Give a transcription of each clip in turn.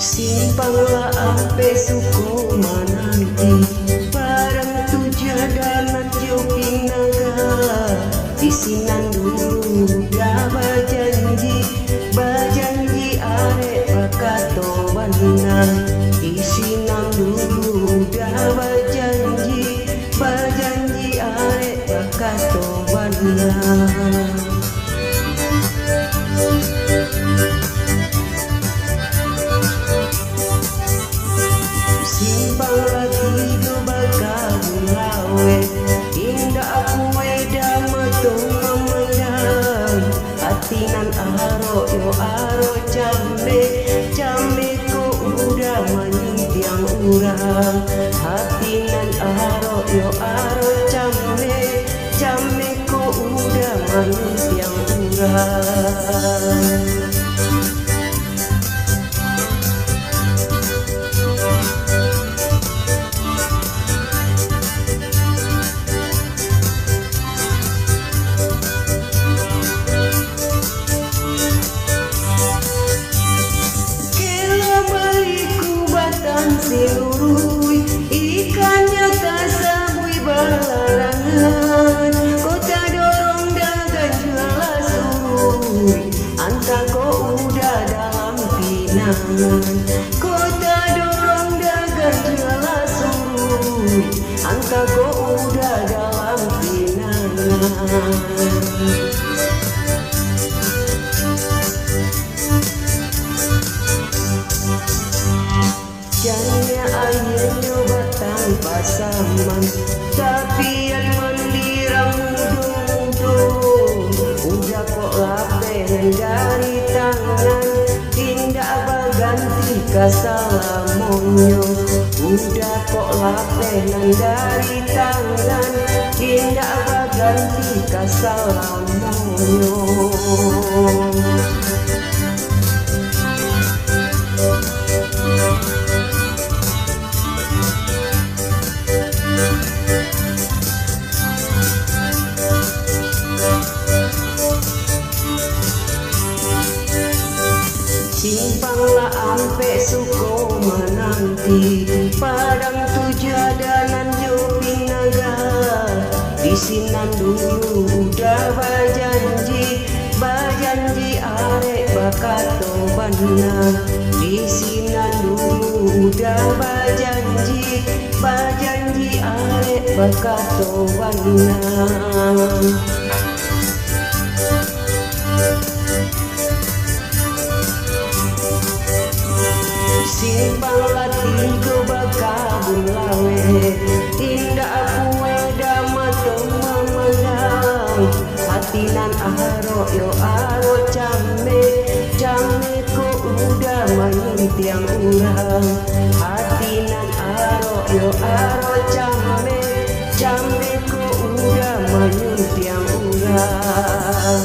Simpanglah ampe suku menanti barang tujadanan joping naga disinan dulu dah bajanji arek pakato bandang disinan dulu dah bajanji arek pakato bandang. Simpang lagi do bakabung lawe indah aku weda metong memandang hatinan aro yo aro jambe ko udah manyidiang urang hatinan aro yo aro jambe ko udah manyidiang urang. Silurui ikannya kasabui balarangan kota dorong dagang jual surui anta ko udah dalam pinangan kota dorong dagang jual surui anta ko udah dalam pinangan. Janya ayeuna batang pasaman tapi yang mendirang mudung udah kok lapen dari tangan tindak baganti kasalamonyo udah kok lapen dari tangan tindak baganti kasalamonyo. Simpanglah ampe suku menanti padang tujadanan joping naga disinan dulu udah bajanji arek bakato bandang disinan dulu udah bajanji arek bakato bandang. Simpang latigo bakabung lawe indah aku weda matong memandang hatinan aro yo aro jambe ko udah manyidiang urang hatinan aro yo aro jambe ko udah manyidiang urang.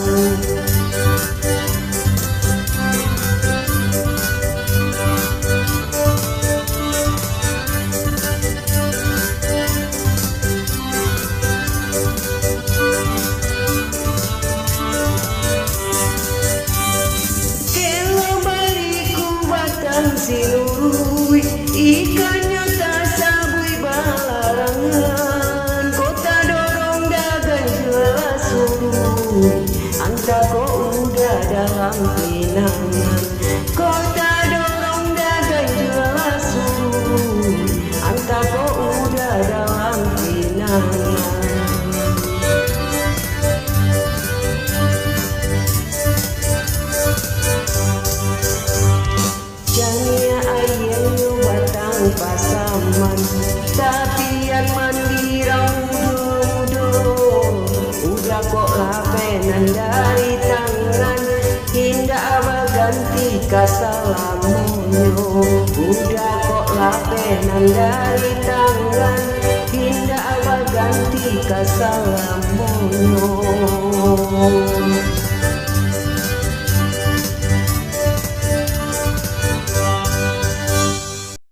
Silurui ikannya tasabui balarangan kota dorong dagang jual surui anta ko udah dalam pinangan kota dorong dagang jual surui anta ko udah dalam pinangan. Pasaman tapi yang mandirang mudung udah kok lapenan dari tangan hinda baganti kasalamonyo udah kok lapenan dari tangan hinda baganti kasalamonyo.